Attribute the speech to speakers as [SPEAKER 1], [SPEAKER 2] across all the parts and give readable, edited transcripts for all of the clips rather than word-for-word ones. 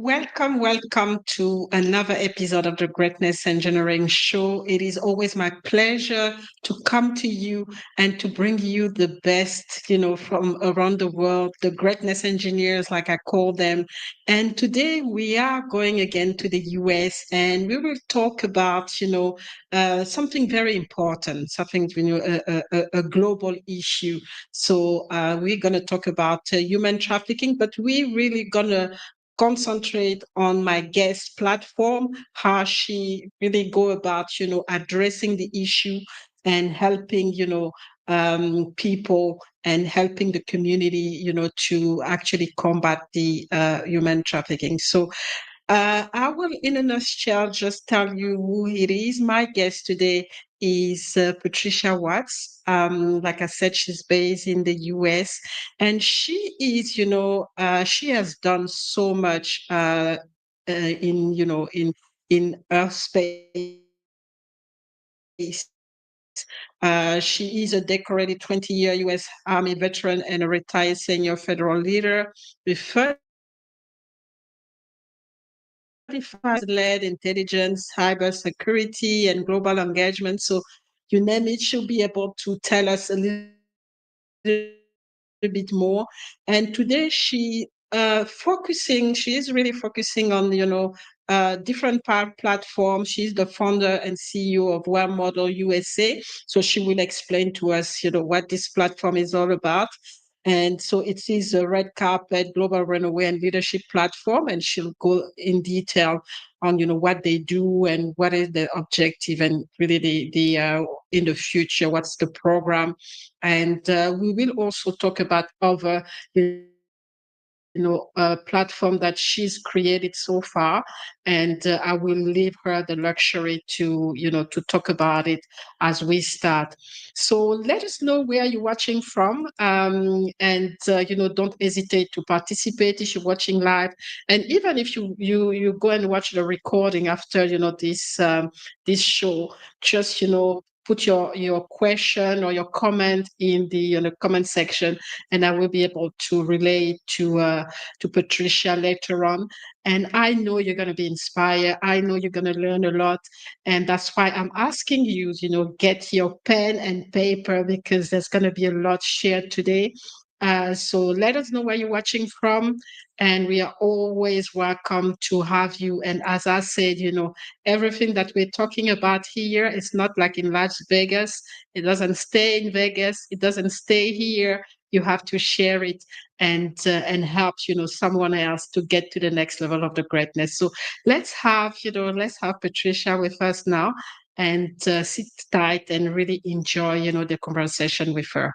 [SPEAKER 1] welcome to another episode of the Greatness Engineering Show. It is always my pleasure to come to you and to bring you the best, from around the world, the greatness engineers, like I call them. And today we are going again to the US and we will talk about, something very important, something, a global issue. So we're going to talk about human trafficking, but we really going to concentrate on my guest platform, how she really go about, addressing the issue and helping, people and helping the community, to actually combat the human trafficking. So I will, in a nutshell, just tell you who it is. My guest today is Patricia Watts. Like I said, she's based in the US, and she is, she has done so much in, in Earth space. She is a decorated 20-year US Army veteran and a retired senior federal leader with 35 led intelligence, cybersecurity, and global engagement. So you name it, she'll be able to tell us a little bit more. And today she is really focusing on, different platforms. She's the founder and CEO of WEModel USA. So she will explain to us, what this platform is all about. And so it is a red carpet global runway and leadership platform, and she'll go in detail on what they do and what is the objective and really the in the future what's the program, and we will also talk about other platform that she's created so far, and I will leave her the luxury to to talk about it as we start. So let us know where you're watching from, and don't hesitate to participate if you're watching live, and even if you go and watch the recording after this show, just put your question or your comment in the comment section, and I will be able to relay to Patricia later on. And I know you're going to be inspired. I know you're going to learn a lot. And that's why I'm asking you, get your pen and paper, because there's going to be a lot shared today. So let us know where you're watching from. And we are always welcome to have you. And as I said, everything that we're talking about here is not like in Las Vegas. It doesn't stay in Vegas. It doesn't stay here. You have to share it and help someone else to get to the next level of the greatness. So let's have Patricia with us now, and sit tight and really enjoy the conversation with her.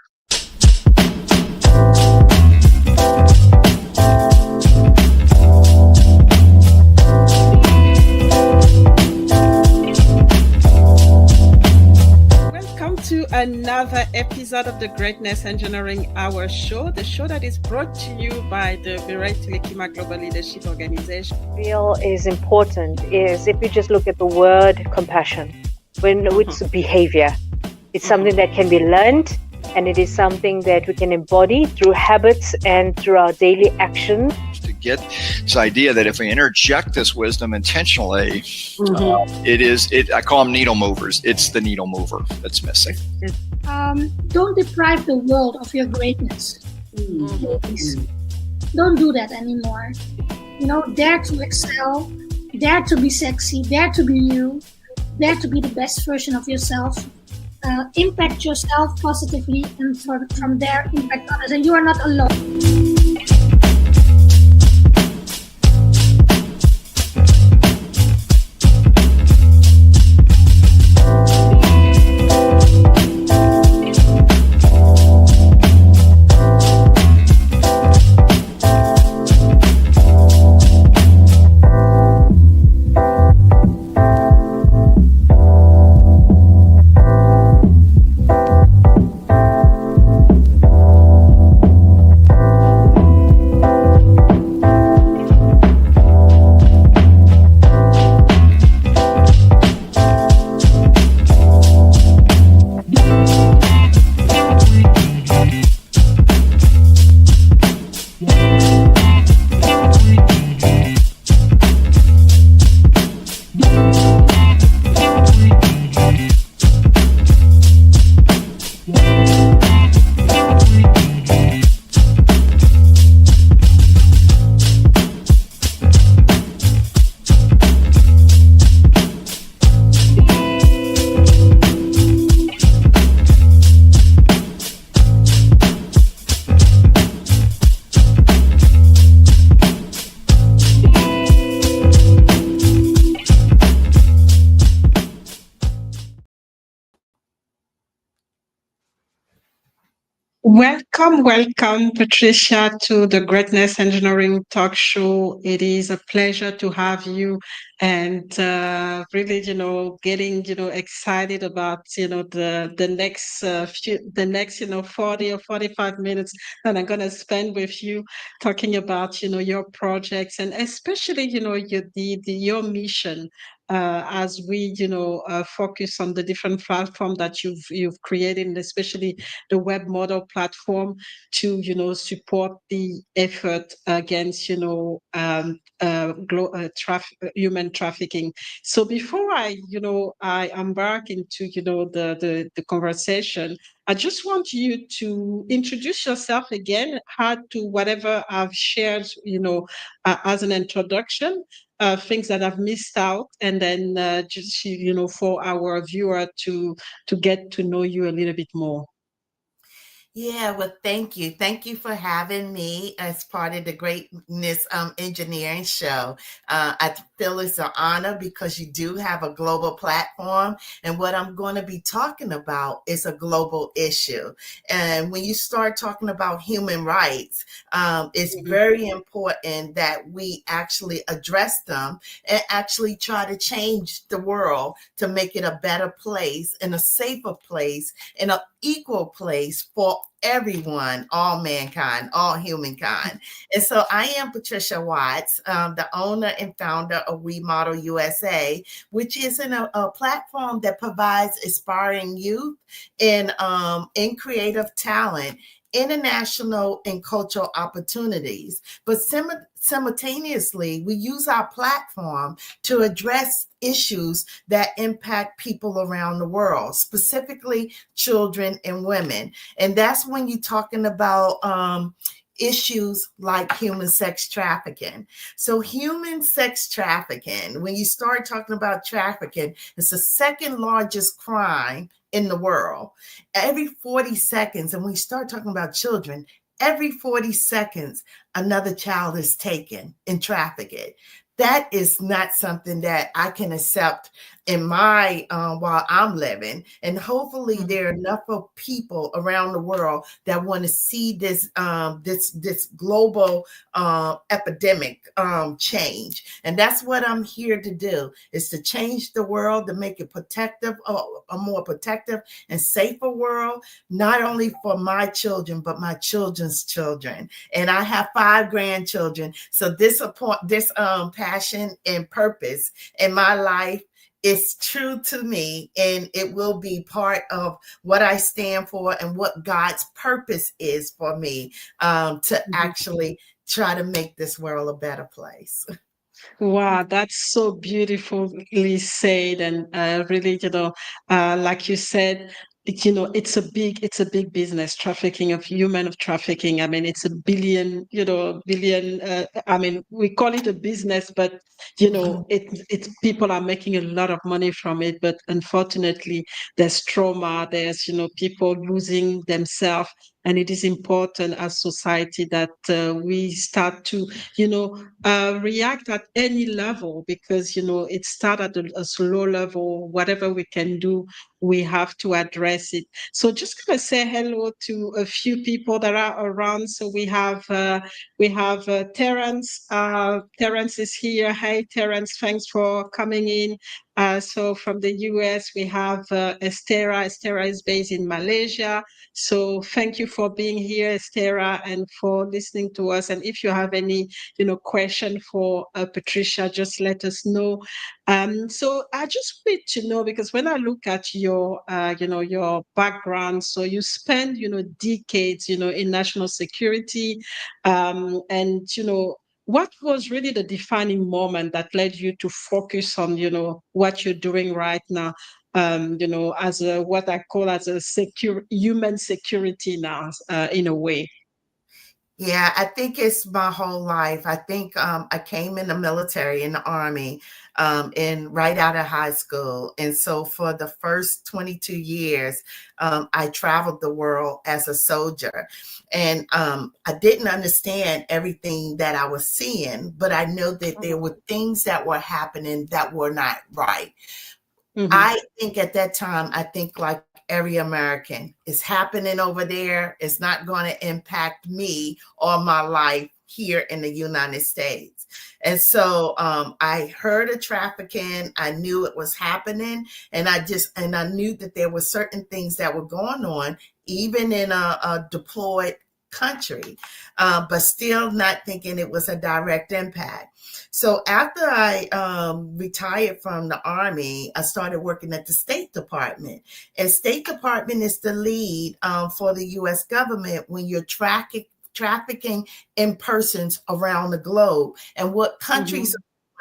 [SPEAKER 1] To another episode of the Greatness Engineering Hour show, the show that is brought to you by the Mireille Toulekima Global Leadership Organization.
[SPEAKER 2] Feel is important is if you just look at the word compassion, when it's behavior, it's something that can be learned, and it is something that we can embody through habits and through our daily action.
[SPEAKER 3] To get this idea that if we interject this wisdom intentionally, I call them needle movers. It's the needle mover that's missing.
[SPEAKER 4] Don't deprive the world of your greatness. Please. Don't do that anymore. Dare to excel, dare to be sexy, dare to be you, dare to be the best version of yourself. Impact yourself positively, and from there impact others, and you are not alone.
[SPEAKER 1] Welcome, Patricia, to the Greatness Engineering Talk Show. It is a pleasure to have you, and really, getting excited about the next the next 40 or 45 minutes that I'm gonna spend with you talking about your projects, and especially your mission. As we focus on the different platform that you've created, and especially the WEModel platform to support the effort against human trafficking. So before I embark into the conversation, I just want you to introduce yourself again, add to whatever I've shared as an introduction, things that I've missed out, and then just for our viewer to get to know you a little bit more.
[SPEAKER 5] Yeah, well, thank you. Thank you for having me as part of the Greatness Engineering Show. I feel it's an honor because you do have a global platform, and what I'm going to be talking about is a global issue. And when you start talking about human rights, it's very important that we actually address them and actually try to change the world to make it a better place and a safer place and an equal place for everyone, all mankind, all humankind. And so I am Patricia Watts, the owner and founder of WEModel USA, which is a platform that provides aspiring youth in creative talent, international and cultural opportunities. But simultaneously, we use our platform to address issues that impact people around the world, specifically children and women. And that's when you're talking about issues like human sex trafficking. So human sex trafficking, when you start talking about trafficking, it's the second largest crime in the world. Every 40 seconds, and when we start talking about children, every 40 seconds, another child is taken and trafficked. That is not something that I can accept in my while I'm living. And hopefully there are enough of people around the world that want to see this this global epidemic change. And that's what I'm here to do, is to change the world, to make it protective, a more protective and safer world, not only for my children, but my children's children. And I have 5 grandchildren. So this passion and purpose in my life is true to me, and it will be part of what I stand for and what God's purpose is for me, to actually try to make this world a better place.
[SPEAKER 1] Wow, that's so beautifully said, and really, like you said, it's a big business. Trafficking of human of trafficking. I mean, it's a billion. I mean, we call it a business, but it's people are making a lot of money from it. But unfortunately, there's trauma. There's people losing themselves, and it is important as society that we start to react at any level, because it started at a slow level. Whatever we can do, we have to address it. So just gonna say hello to a few people that are around. So we have Terence. Terence is here. Hey Terence, thanks for coming in. So from the US we have Estera. Estera is based in Malaysia. So thank you for being here, Estera, and for listening to us. And if you have any question for Patricia, just let us know. So I just wanted to know, because when I look at your your background, so you spend decades in national security, and what was really the defining moment that led you to focus on what you're doing right now, as a what I call as a secure human security now, in a way.
[SPEAKER 5] Yeah, I think it's my whole life. I think I came in the military, in the Army, and right out of high school. And so for the first 22 years, I traveled the world as a soldier. And I didn't understand everything that I was seeing, but I know that there were things that were happening that were not right. I think at that time, I think like every American, it's happening over there. It's not going to impact me or my life here in the United States. And so I heard of trafficking. I knew it was happening. And I knew that there were certain things that were going on, even in a deployed country, but still not thinking it was a direct impact. So after I retired from the Army, I started working at the State Department. And State Department is the lead for the U.S. government when you're trafficking in persons around the globe, and what countries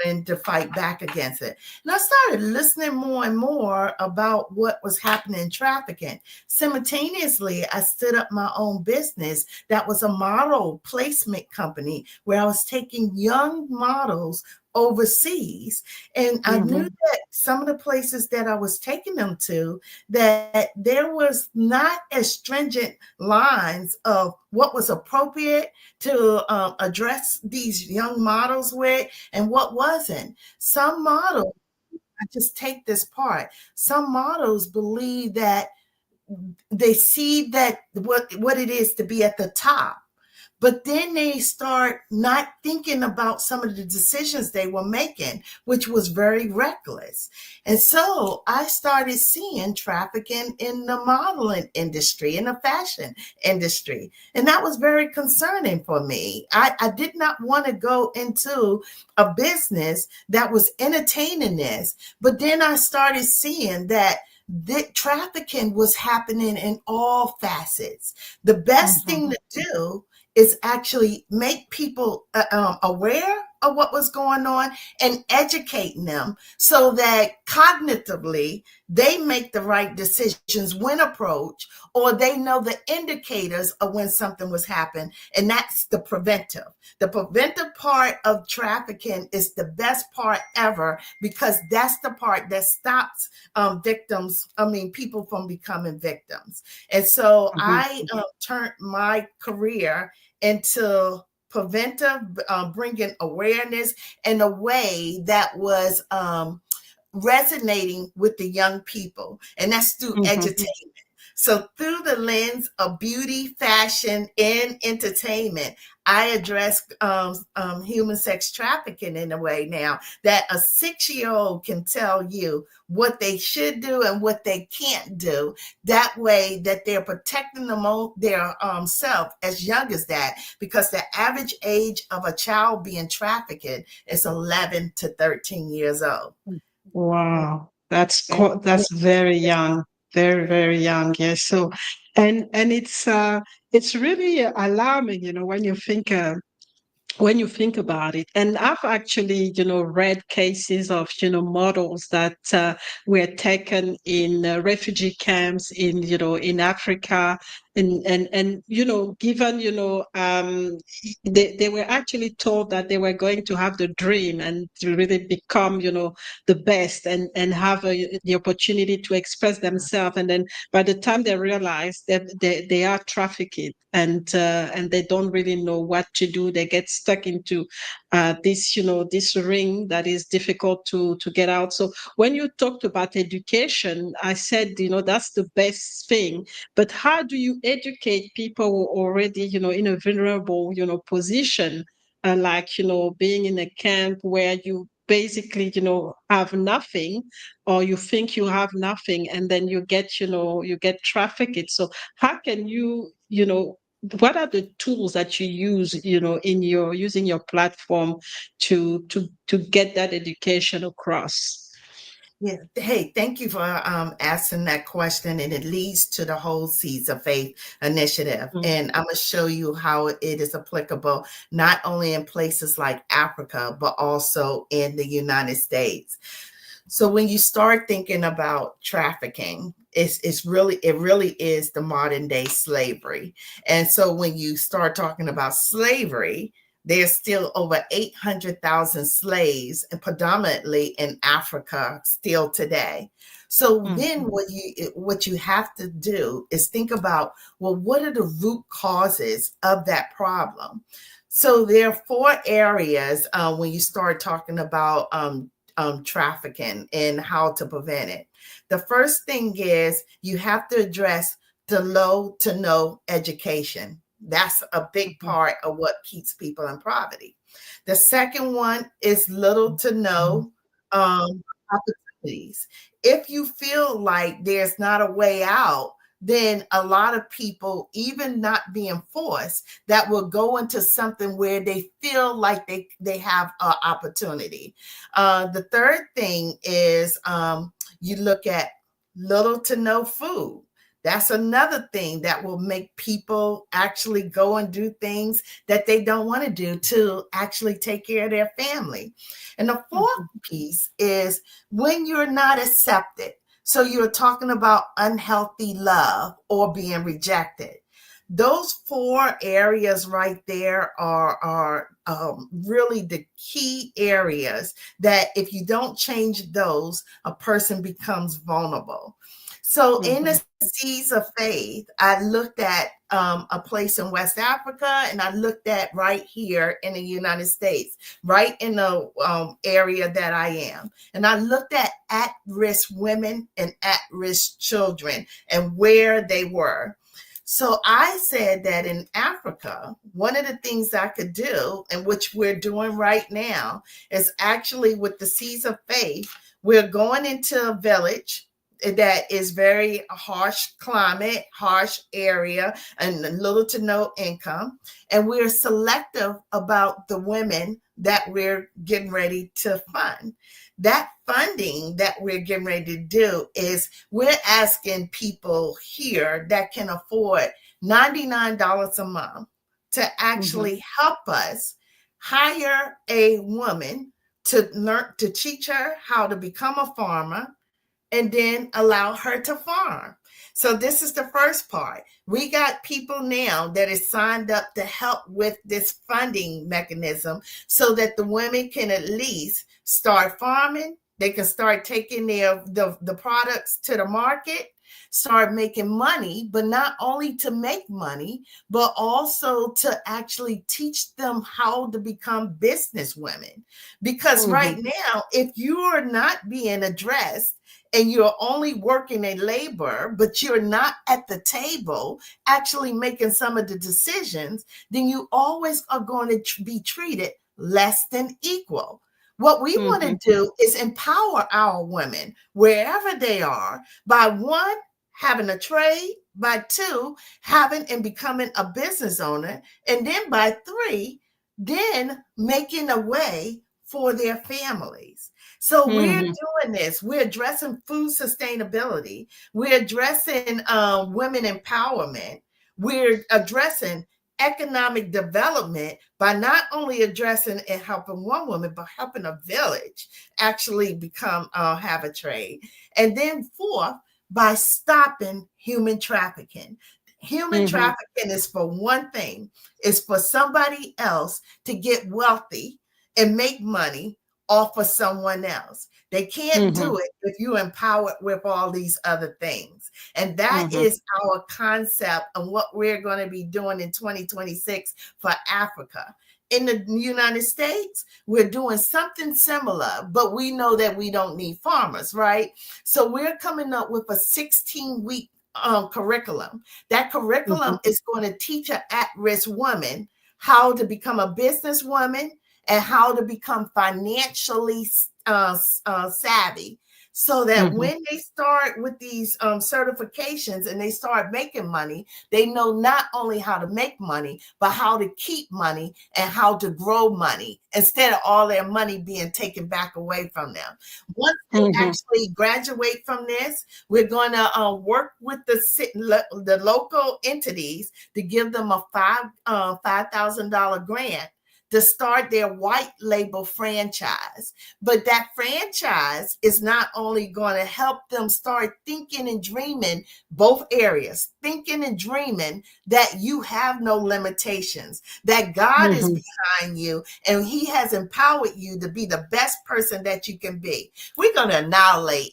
[SPEAKER 5] and to fight back against it. And I started listening more and more about what was happening in trafficking. Simultaneously, I stood up my own business that was a model placement company where I was taking young models overseas. And I knew that some of the places that I was taking them to, that there was not as stringent lines of what was appropriate to address these young models with and what wasn't. Some models, I just take this part, some models believe that they see that what it is to be at the top. But then they start not thinking about some of the decisions they were making, which was very reckless. And so I started seeing trafficking in the modeling industry, in the fashion industry. And that was very concerning for me. I did not want to go into a business that was entertaining this. But then I started seeing that trafficking was happening in all facets. The best thing to do is actually make people aware of what was going on and educating them so that cognitively they make the right decisions when approached, or they know the indicators of when something was happening. And that's the preventive. The preventive part of trafficking is the best part ever, because that's the part that stops people from becoming victims. And so I turned my career into preventive, bringing awareness in a way that was resonating with the young people. And that's through entertainment. So through the lens of beauty, fashion, and entertainment, I address human sex trafficking in a way now that a 6-year-old can tell you what they should do and what they can't do. That way that they're protecting their self as young as that, because the average age of a child being trafficked is 11 to 13 years old.
[SPEAKER 1] Wow, that's very young, very, very young. Yes. So, and it's really alarming, when you think about it. And I've actually, read cases of, models that were taken in refugee camps in Africa, and given, they were actually told that they were going to have the dream and to really become, the best, and have the opportunity to express themselves. And then by the time they realize that they are trafficked, and they don't really know what to do, they get stuck into this ring that is difficult to get out. So when you talked about education, I said, that's the best thing. But how do you educate people who are already, in a vulnerable, position, like, being in a camp where you basically, have nothing, or you think you have nothing, and then you get trafficked. So how can you, what are the tools that you use, in using your platform to get that education across?
[SPEAKER 5] Yeah. Hey, thank you for asking that question. And it leads to the whole Seeds of Faith initiative. And I'm going to show you how it is applicable, not only in places like Africa, but also in the United States. So when you start thinking about trafficking, it really is the modern day slavery. And so when you start talking about slavery, there's still over 800,000 slaves, and predominantly in Africa still today. So then what you have to do is think about, well, what are the root causes of that problem? So there are 4 areas when you start talking about trafficking and how to prevent it. The first thing is you have to address the low to no education. That's a big part of what keeps people in poverty. The second one is little to no opportunities. If you feel like there's not a way out, then a lot of people, even not being forced, that will go into something where they feel like they have an opportunity. The third thing is you look at little to no food. That's another thing that will make people actually go and do things that they don't want to do to actually take care of their family. And the fourth piece is when you're not accepted. So you're talking about unhealthy love or being rejected. Those 4 areas right there are really the key areas that if you don't change those, a person becomes vulnerable. So in the Seeds of Faith, I looked at a place in West Africa, and I looked at right here in the United States, right in the area that I am. And I looked at risk women and at-risk children and where they were. So I said that in Africa, one of the things I could do, and which we're doing right now, is actually with the Seeds of Faith, we're going into a village that is very harsh climate, harsh area, and little to no income. And we're selective about the women that we're getting ready to fund. That funding that we're getting ready to do is we're asking people here that can afford $99 a month to actually help us hire a woman to learn, to teach her how to become a farmer, and then allow her to farm. So this is the first part. We got people now that is signed up to help with this funding mechanism so that the women can at least start farming. They can start taking the products to the market, start making money, but not only to make money, but also to actually teach them how to become business women. Because right now, if you are not being addressed, and you're only working in labor, but you're not at the table actually making some of the decisions, then you always are going to be treated less than equal. What we want to do is empower our women wherever they are by 1, having a trade, by 2, having and becoming a business owner, and then by 3, then making a way for their families. So we're doing this. We're addressing food sustainability. We're addressing women empowerment. We're addressing economic development by not only addressing and helping one woman, but helping a village actually become have a trade. And then 4th, by stopping human trafficking. Human trafficking is for one thing, is for somebody else to get wealthy and make money off of someone else. They can't do it if you empower it with all these other things. And that is our concept of what we're going to be doing in 2026 for Africa. In the United States, we're doing something similar, but we know that we don't need farmers, right? So we're coming up with a 16-week curriculum. That curriculum is going to teach an at-risk woman how to become a businesswoman and how to become financially savvy, so that when they start with these certifications and they start making money, they know not only how to make money, but how to keep money and how to grow money instead of all their money being taken back away from them. Once they actually graduate from this, we're going to work with the local entities to give them a $5,000 grant to start their white label franchise. But that franchise is not only going to help them start thinking and dreaming, both areas, thinking and dreaming that you have no limitations, that God is behind you and he has empowered you to be the best person that you can be. We're going to annihilate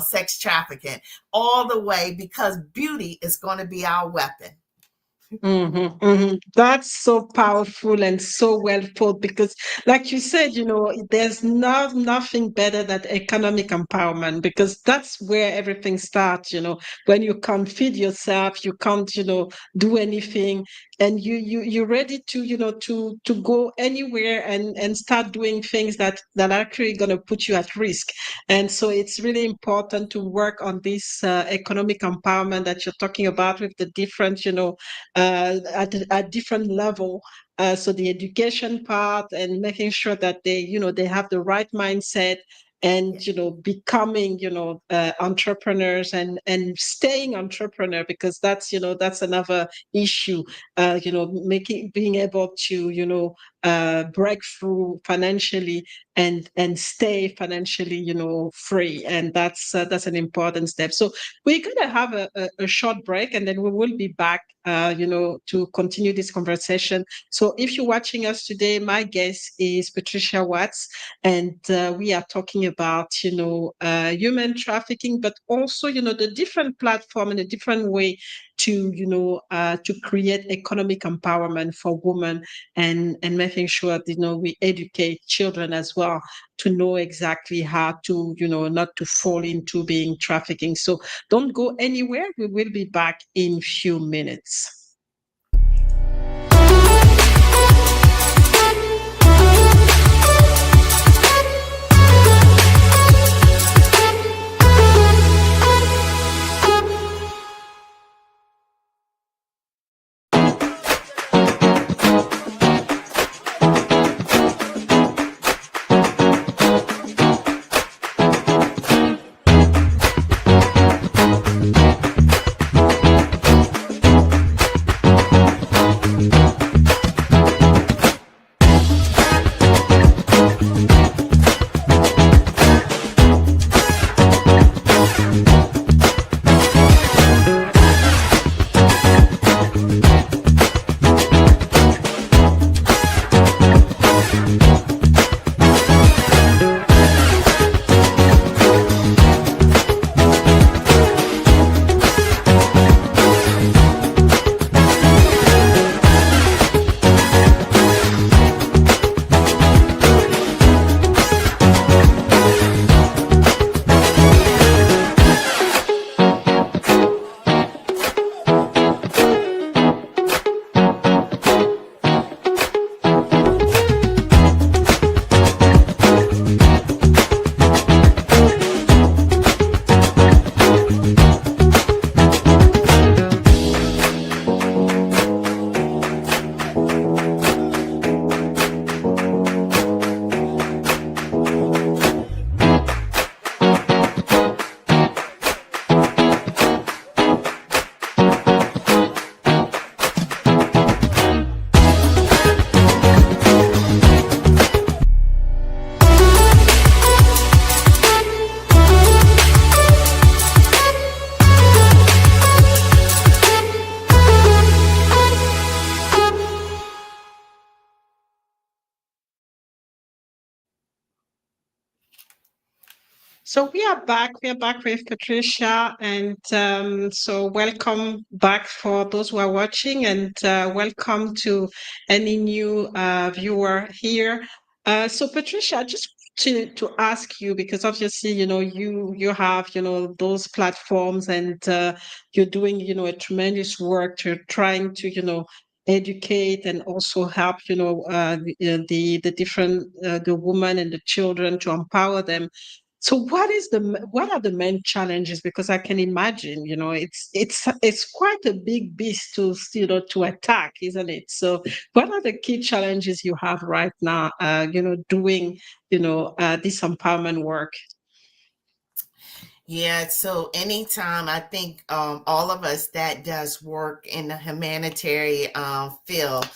[SPEAKER 5] sex trafficking all the way, because beauty is going to be our weapon.
[SPEAKER 1] That's so powerful and so well put because, like you said, there's nothing better than economic empowerment because that's where everything starts. When you can't feed yourself, you can't, do anything, and you're ready to, to go anywhere and start doing things that are actually going to put you at risk. And so it's really important to work on this economic empowerment that you're talking about with the different, at different level. So the education part and making sure that they have the right mindset and becoming entrepreneurs and staying entrepreneur because that's another issue. Making being able to break through financially and stay financially free, and that's an important step. So we're going to have a short break and then we will be back to continue this conversation. So if you're watching us today, my guest is Patricia Watts, and we are talking about human trafficking, but also the different platform and a different way to create economic empowerment for women, and making sure that we educate children as well to know exactly how to not to fall into being trafficking. So don't go anywhere. We will be back in few minutes. So we are back. We are back with Patricia, and so welcome back for those who are watching, and welcome to any new viewer here. So Patricia, I just to ask you because obviously you have those platforms, and you're doing a tremendous work to trying to educate and also help the different the women and the children to empower them. So what are the main challenges? Because I can imagine, it's quite a big beast to to attack, isn't it? So what are the key challenges you have right now? Doing this empowerment work.
[SPEAKER 5] Yeah, so anytime I think all of us that does work in the humanitarian field,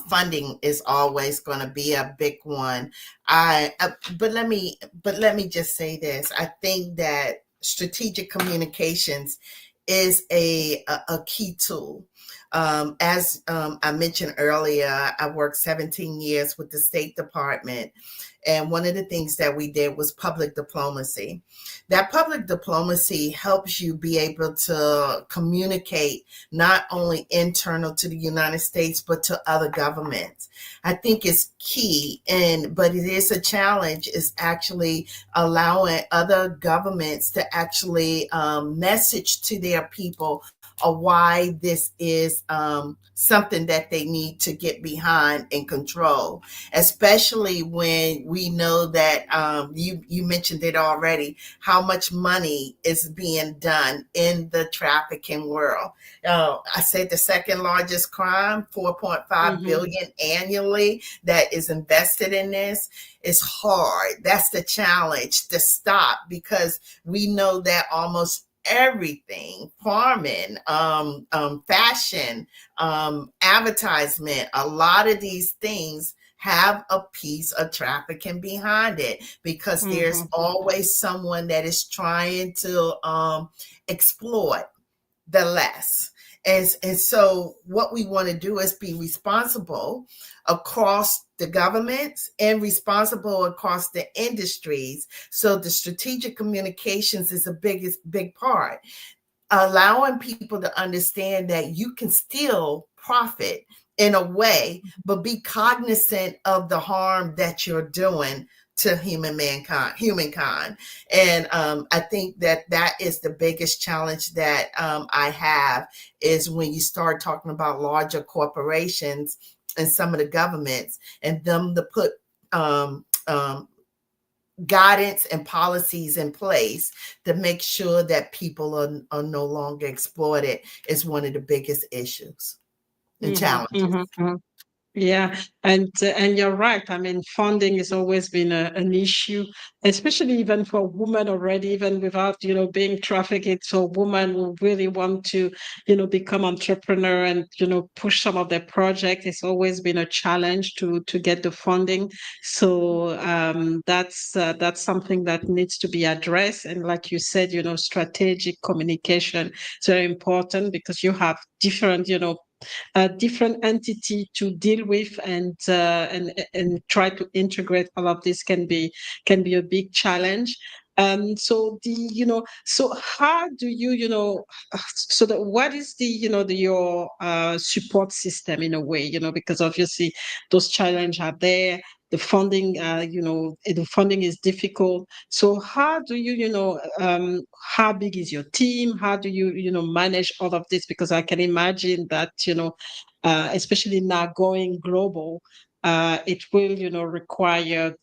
[SPEAKER 5] funding is always going to be a big one. But let me just say this. I think that strategic communications is a key tool. As I mentioned earlier, I worked 17 years with the State Department. And one of the things that we did was public diplomacy. That public diplomacy helps you be able to communicate not only internal to the United States, but to other governments. I think it's key, but it is a challenge, is actually allowing other governments to actually message to their people of why this is something that they need to get behind and control, especially when we know that you mentioned it already, how much money is being done in the trafficking world. I said the second largest crime, 4.5 billion annually that is invested in this. Is hard. That's the challenge, to stop, because we know that almost everything, farming, fashion, advertisement, a lot of these things have a piece of trafficking behind it, because there's always someone that is trying to exploit the less. And so what we want to do is be responsible across the governments and responsible across the industries. So the strategic communications is a big part, allowing people to understand that you can still profit in a way, but be cognizant of the harm that you're doing to humankind. And I think that is the biggest challenge that I have, is when you start talking about larger corporations and some of the governments, and them to put guidance and policies in place to make sure that people are no longer exploited, is one of the biggest issues and challenges.
[SPEAKER 1] Yeah, and you're right. I mean, funding has always been an issue, especially even for women already, even without, being trafficked. So women who really want to, become entrepreneur and, push some of their projects. It's always been a challenge to get the funding. So that's something that needs to be addressed. And like you said, strategic communication is very important, because you have different, a different entity to deal with, and try to integrate all of this can be a big challenge. So how do you, what is your support system in a way, because obviously those challenges are there. The funding, the funding is difficult. So how do you, how big is your team? How do you, manage all of this? Because I can imagine that, especially now going global, it will, require,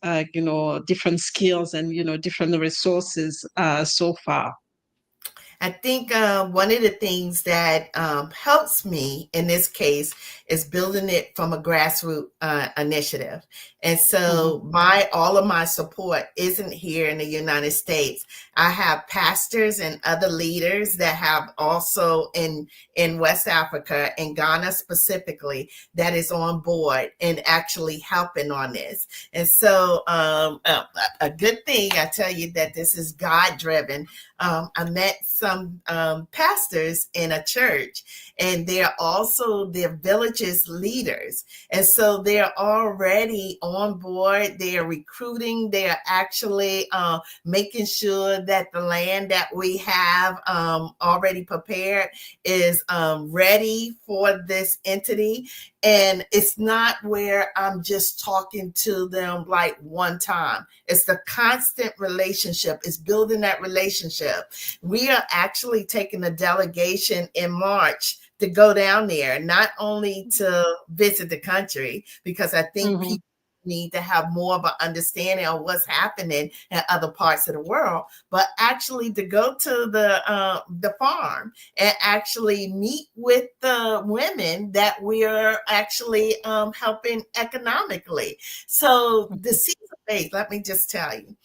[SPEAKER 1] different skills and, different resources so far.
[SPEAKER 5] I think one of the things that helps me in this case is building it from a grassroots initiative. And so all of my support isn't here in the United States. I have pastors and other leaders that have also in West Africa, in Ghana specifically, that is on board and actually helping on this. And so a good thing, I tell you, that this is God-driven. I met some pastors in a church, and they're also their villages leaders. And so they're already on board. They are recruiting. They are actually making sure that the land that we have already prepared is ready for this entity. And it's not where I'm just talking to them like one time. It's the constant relationship. It's building that relationship. We are actually taking a delegation in March to go down there, not only to visit the country, because I think people need to have more of an understanding of what's happening in other parts of the world, but actually to go to the farm and actually meet with the women that we are actually helping economically. So the Caesar base, let me just tell you,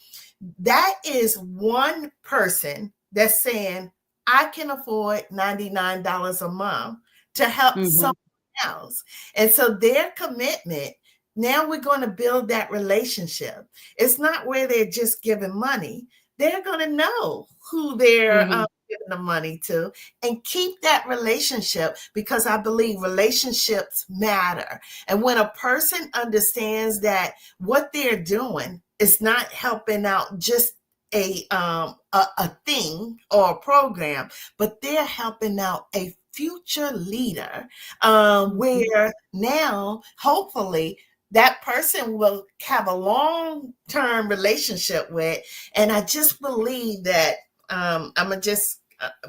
[SPEAKER 5] that is one person that's saying, I can afford $99 a month to help someone else. And so their commitment, now we're going to build that relationship. It's not where they're just giving money. They're going to know who they're giving the money to, and keep that relationship, because I believe relationships matter. And when a person understands that what they're doing is not helping out just a thing or a program, but they're helping out a future leader, where now hopefully that person will have a long-term relationship with. And I just believe that I'm gonna just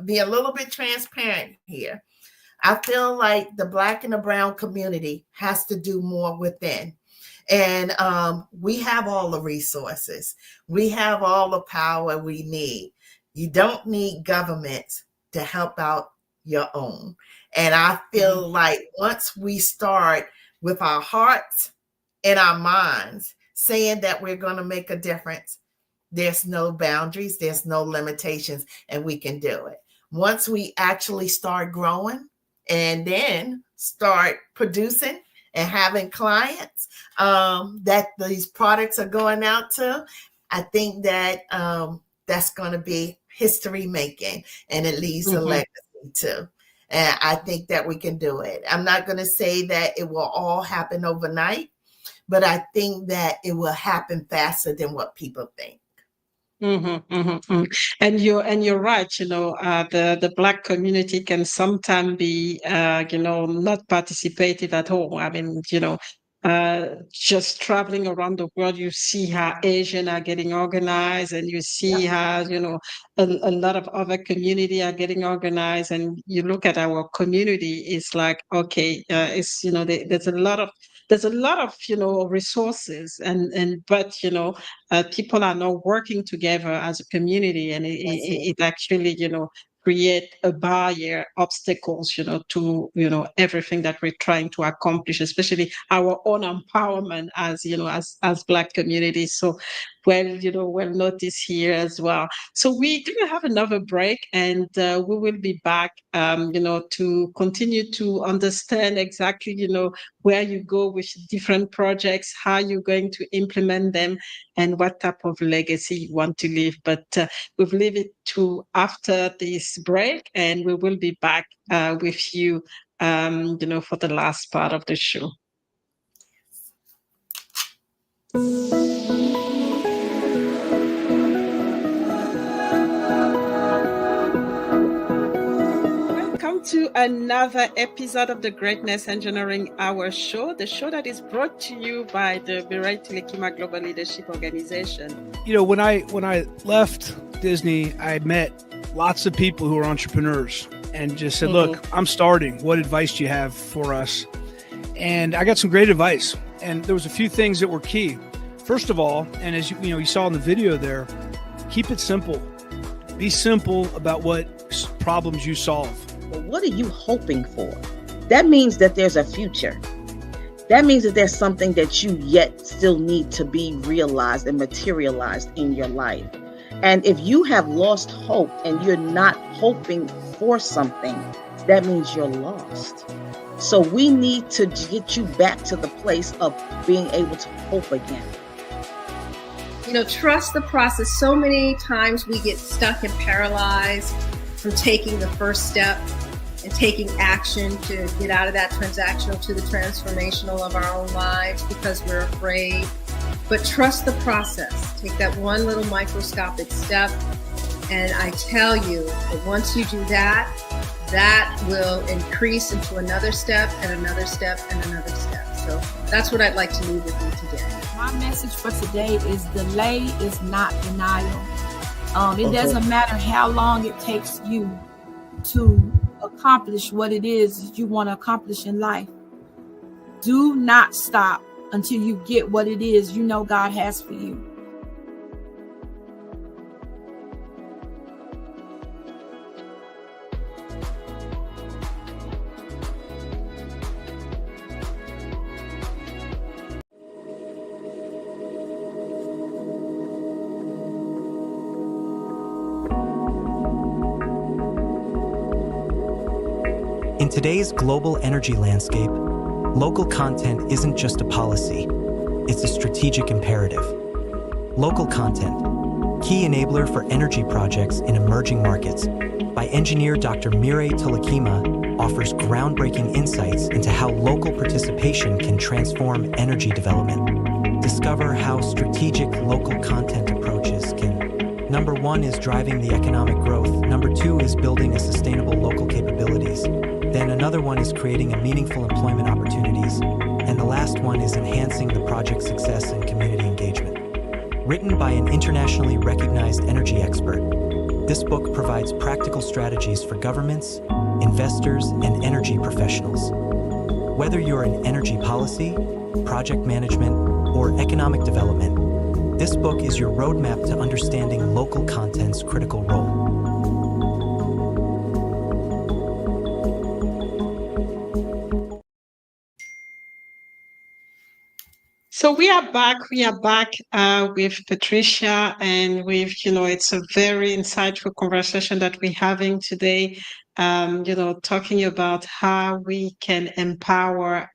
[SPEAKER 5] be a little bit transparent here. I feel like the Black and the brown community has to do more within. And we have all the resources. We have all the power we need. You don't need government to help out your own. And I feel like once we start with our hearts and our minds saying that we're going to make a difference, there's no boundaries, there's no limitations, and we can do it. Once we actually start growing and then start producing and having clients that these products are going out to, I think that that's going to be history making, and it leaves a legacy too. And I think that we can do it. I'm not going to say that it will all happen overnight, but I think that it will happen faster than what people think.
[SPEAKER 1] And you're right. The Black community can sometimes be not participative at all. I mean, just traveling around the world, you see how Asian are getting organized, and you see how a lot of other community are getting organized, and you look at our community, it's like, okay, it's there's a lot of resources, but people are not working together as a community, and it actually create a barrier, obstacles, to everything that we're trying to accomplish, especially our own empowerment as Black communities. So well noticed here as well. So we do have another break, and we will be back to continue to understand exactly where you go with different projects, how you're going to implement them, and what type of legacy you want to leave. But we'll leave it to after this break, and we will be back with you for the last part of the show. To another episode of the Greatness Engineering Hour show, the show that is brought to you by the Mireille Toulekima Global Leadership Organization.
[SPEAKER 6] When I left Disney, I met lots of people who are entrepreneurs and just said, look, I'm starting. What advice do you have for us? And I got some great advice. And there was a few things that were key. First of all, and as you saw in the video there, keep it simple. Be simple about what problems you solve.
[SPEAKER 7] But what are you hoping for? That means that there's a future. That means that there's something that you yet still need to be realized and materialized in your life. And if you have lost hope and you're not hoping for something, that means you're lost. So we need to get you back to the place of being able to hope again.
[SPEAKER 8] Trust the process. So many times we get stuck and paralyzed from taking the first step and taking action to get out of that transactional to the transformational of our own lives because we're afraid. But trust the process. Take that one little microscopic step. And I tell you that once you do that, that will increase into another step and another step and another step. So that's what I'd like to leave with you today.
[SPEAKER 9] My message for today is delay is not denial. It doesn't matter how long it takes you to accomplish what it is you want to accomplish in life. Do not stop until you get what it is you know God has for you.
[SPEAKER 10] In today's global energy landscape, local content isn't just a policy, it's a strategic imperative. Local content, key enabler for energy projects in emerging markets, by engineer Dr. Mireille Toulekima, offers groundbreaking insights into how local participation can transform energy development. discover how strategic local content approaches can, number one, is driving the economic growth, number two is building a sustainable local capabilities, then another one is creating a meaningful employment opportunities, and the last one is enhancing the project success and community engagement. Written by an internationally recognized energy expert, this book provides practical strategies for governments, investors, and energy professionals. Whether you're in energy policy, project management, or economic development, this book is your roadmap to understanding local content's critical role.
[SPEAKER 1] So we are back. We are back with Patricia, and it's a very insightful conversation that we're having today. Talking about how we can empower,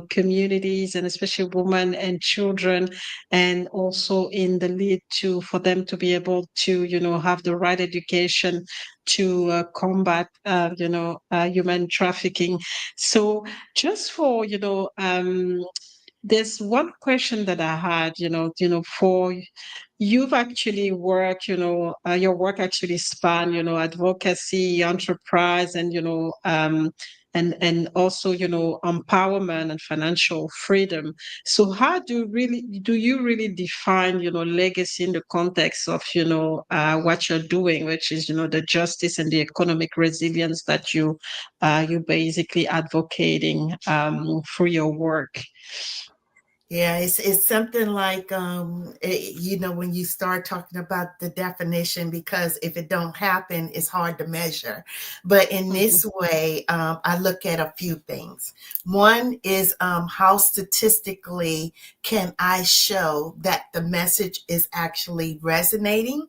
[SPEAKER 1] communities and especially women and children, and also in the lead for them to be able to, have the right education to combat, human trafficking. So just for, there's one question that I had, for you've actually worked, your work actually span, advocacy, enterprise, and, and also, empowerment and financial freedom. So how do you really define, legacy in the context of, what you're doing, which is, the justice and the economic resilience that you basically advocating through your work?
[SPEAKER 5] Yeah, it's something like when you start talking about the definition, because if it don't happen, it's hard to measure. But in this way, I look at a few things. One is how statistically can I show that the message is actually resonating,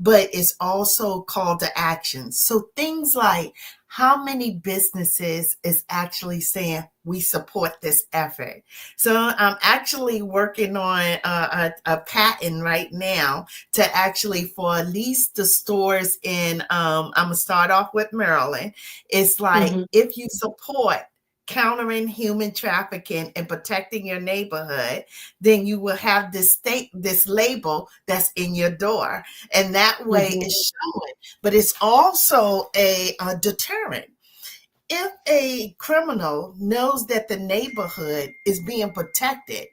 [SPEAKER 5] but it's also call to action. So things like how many businesses is actually saying we support this effort. So I'm actually working on a patent right now to actually, for at least the stores in, I'm gonna start off with Maryland. It's like, if you support countering human trafficking and protecting your neighborhood, then you will have this label that's in your door. And that way it's showing, but it's also a deterrent. If a criminal knows that the neighborhood is being protected,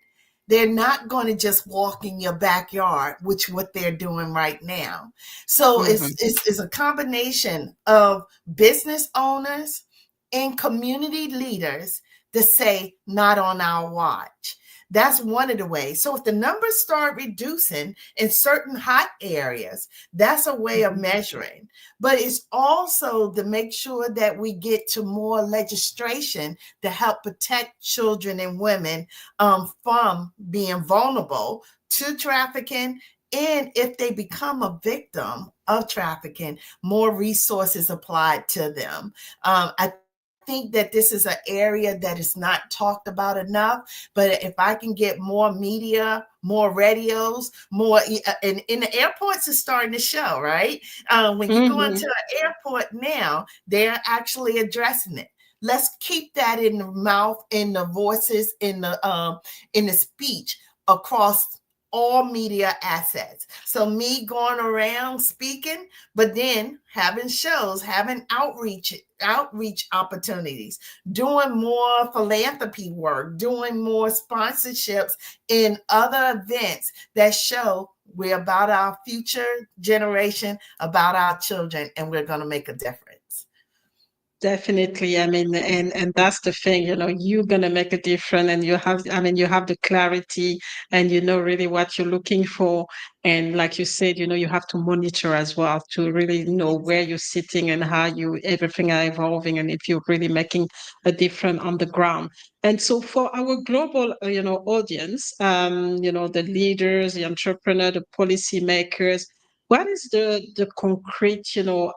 [SPEAKER 5] they're not going to just walk in your backyard, which what they're doing right now. So it's a combination of business owners and community leaders to say, not on our watch. That's one of the ways. So if the numbers start reducing in certain hot areas, that's a way of measuring. But it's also to make sure that we get to more legislation to help protect children and women from being vulnerable to trafficking. And if they become a victim of trafficking, more resources applied to them. I think that this is an area that is not talked about enough, but if I can get more media, more radios, more, and in the airports is starting to show, right? When you go into an airport now, they're actually addressing it. Let's keep that in the mouth, in the voices, in the speech across all media assets. So me going around speaking, but then having shows, having outreach opportunities, doing more philanthropy work, doing more sponsorships in other events that show we're about our future generation, about our children, and we're going to make a difference.
[SPEAKER 1] Definitely. I mean, and that's the thing, you're going to make a difference, and you have the clarity, and really what you're looking for. And like you said, you have to monitor as well to really know where you're sitting and how everything are evolving, and if you're really making a difference on the ground. And so for our global, audience, the leaders, the entrepreneurs, the policymakers, what is the concrete,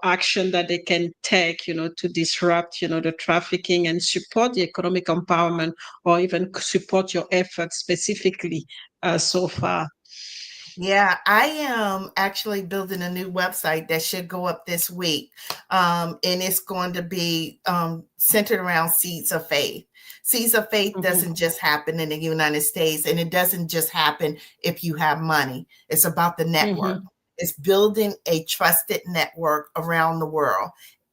[SPEAKER 1] action that they can take, to disrupt, the trafficking and support the economic empowerment, or even support your efforts specifically so far?
[SPEAKER 5] Yeah, I am actually building a new website that should go up this week. And it's going to be centered around Seeds of Faith. Seeds of Faith doesn't just happen in the United States, and it doesn't just happen if you have money. It's about the network. It's building a trusted network around the world.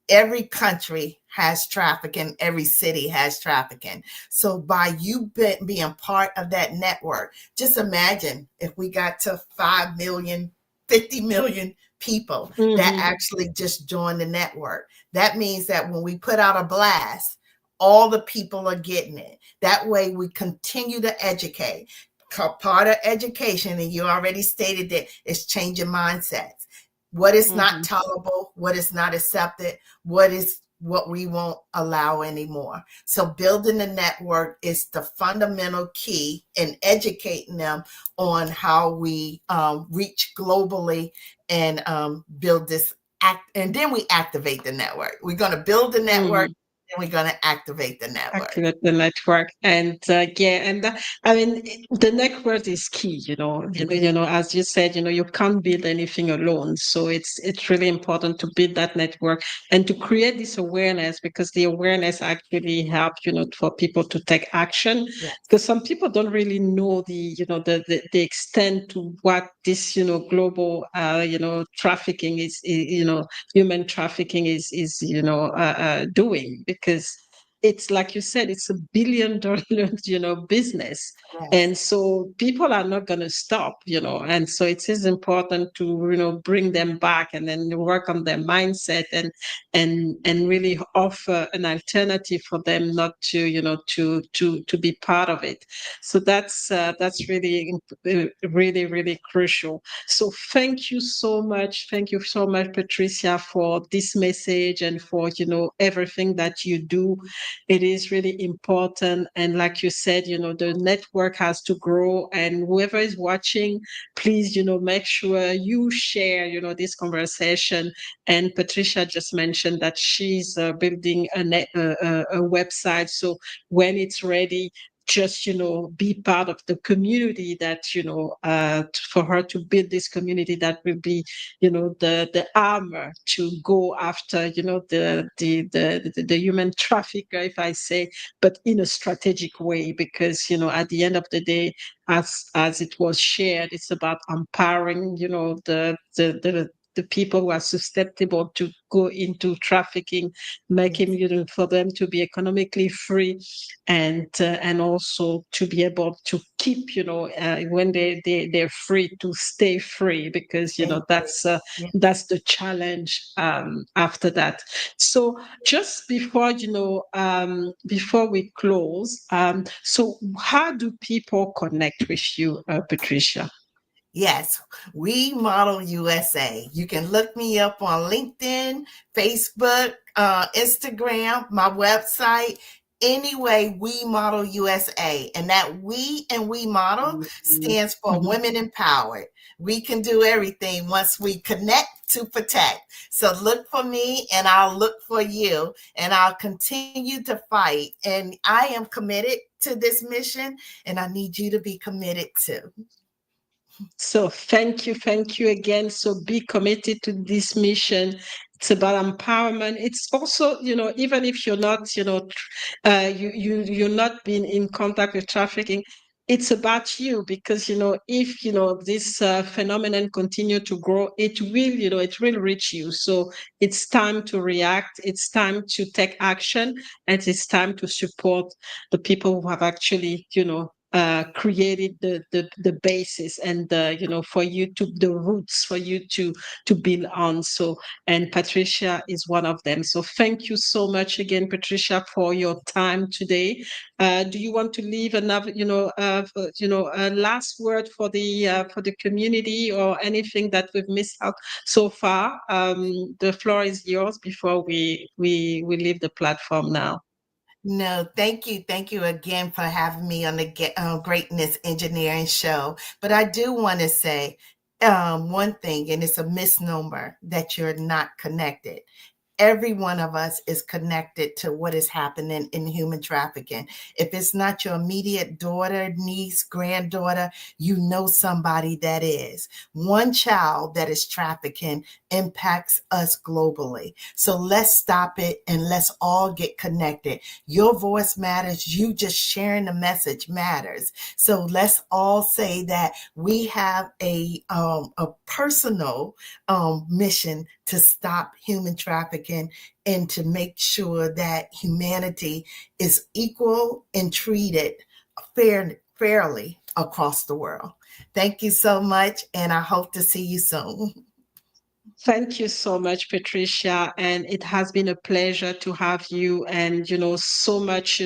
[SPEAKER 5] Every country has trafficking. Every city has trafficking. So by you being part of that network, just imagine if we got to 5 million, 50 million people that actually just join the network. That means that when we put out a blast, all the people are getting it. That way we continue to educate. Part of education, and you already stated that, is changing mindsets. What is not tolerable, what is not accepted, what we won't allow anymore. So building the network is the fundamental key in educating them on how we reach globally and build this and then we activate the network. We're going to build the network, and we're going to activate the network.
[SPEAKER 1] Activate the network, and I mean, the network is key. As you said, you can't build anything alone. So it's really important to build that network and to create this awareness, because the awareness actually helps, for people to take action.
[SPEAKER 5] Yes.
[SPEAKER 1] Because some people don't really know the extent to what this global trafficking is, human trafficking is doing, because it's like you said, it's $1 billion, business.
[SPEAKER 5] Yes.
[SPEAKER 1] And so people are not going to stop, and so it is important to, bring them back and then work on their mindset and really offer an alternative for them not to, to be part of it. So that's really, really, really crucial. So thank you so much. Thank you so much, Patricia, for this message and for, everything that you do. It is really important. And like you said, the network has to grow, and whoever is watching, please, make sure you share, this conversation. And Patricia just mentioned that she's building a website. So when it's ready, just be part of the community that for her to build this community that will be the armor to go after the human trafficker, if I say, but in a strategic way, because at the end of the day, as it was shared, it's about empowering the people who are susceptible to go into trafficking, making for them to be economically free, and also to be able to keep when they're free, to stay free, because that's the challenge after that. So just before before we close, so how do people connect with you, Patricia?
[SPEAKER 5] Yes, WEModel USA. You can look me up on LinkedIn, Facebook, Instagram, my website. Anyway, WEModel USA. And that we and WEModel stands for Women Empowered. We can do everything once we connect to protect. So look for me and I'll look for you, and I'll continue to fight. And I am committed to this mission, and I need you to be committed too.
[SPEAKER 1] So thank you again. So be committed to this mission. It's about empowerment. It's also, even if you're not, you're not being in contact with trafficking, it's about you, because if this phenomenon continue to grow, it will reach you. So it's time to react. It's time to take action, and it's time to support the people who have actually created the basis, and for you to the roots for you to build on. So, and Patricia is one of them. So thank you so much again, Patricia, for your time today. Do you want to leave another a last word for the community, or anything that we've missed out so far? The floor is yours before we leave the platform now.
[SPEAKER 5] No, thank you. Thank you again for having me on the Greatness Engineering Show. But I do want to say one thing, and it's a misnomer that you're not connected. every one of us is connected to what is happening in human trafficking. If it's not your immediate daughter, niece, granddaughter, you know somebody that is. One child that is trafficking impacts us globally. So let's stop it and let's all get connected. Your voice matters. You just sharing the message matters. So let's all say that we have a personal mission to stop human trafficking and to make sure that humanity is equal and treated fairly across the world. Thank you so much, and I hope to see you soon.
[SPEAKER 1] Thank you so much, Patricia. And it has been a pleasure to have you and, so much,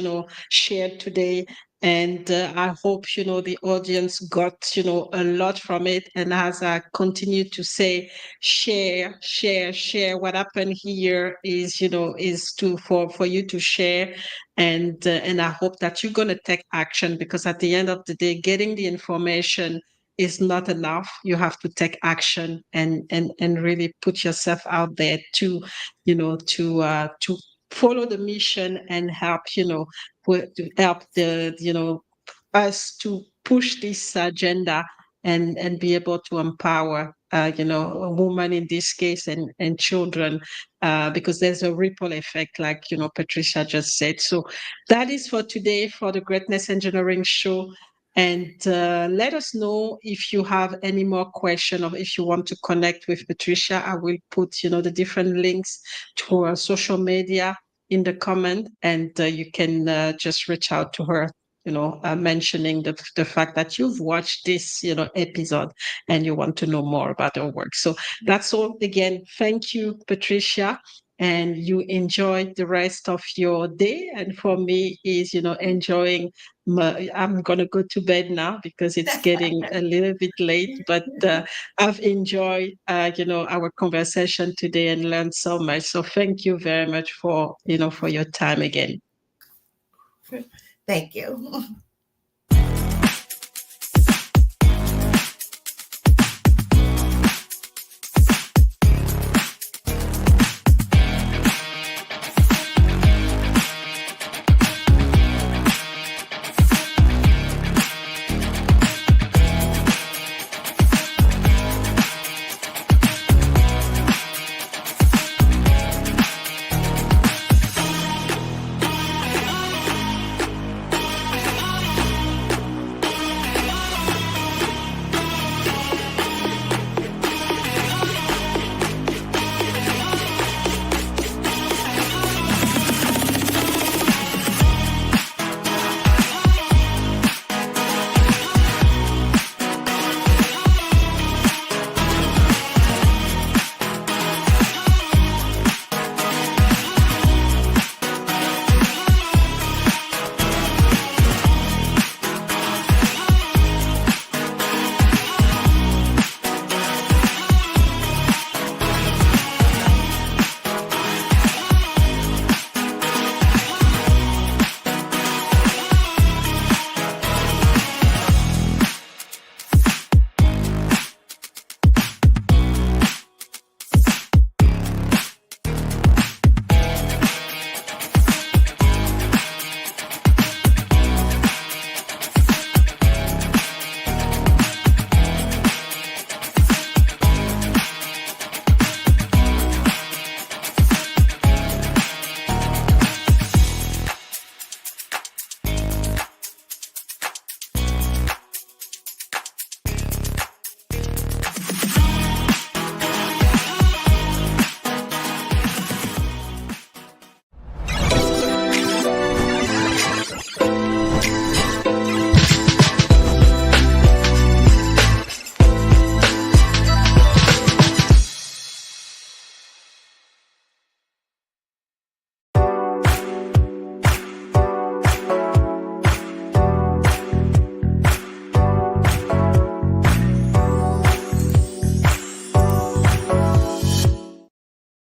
[SPEAKER 1] shared today. And I hope, the audience got, a lot from it. And as I continue to say, share. What happened here is, for you to share. And I hope that you're going to take action, because at the end of the day, getting the information is not enough. You have to take action and really put yourself out there to follow the mission and help to help us to push this agenda and be able to empower a woman in this case and children, because there's a ripple effect, like Patricia just said. So that is for today for the Greatness Engineering Show. And let us know if you have any more questions, or if you want to connect with Patricia. I will put, the different links to her social media in the comment, and you can just reach out to her, mentioning the fact that you've watched this, episode and you want to know more about her work. So that's all. Again, thank you, Patricia. And you enjoy the rest of your day. And for me is, enjoying I'm going to go to bed now because it's getting a little bit late, but I've enjoyed, our conversation today and learned so much. So thank you very much for your time again.
[SPEAKER 5] Thank you.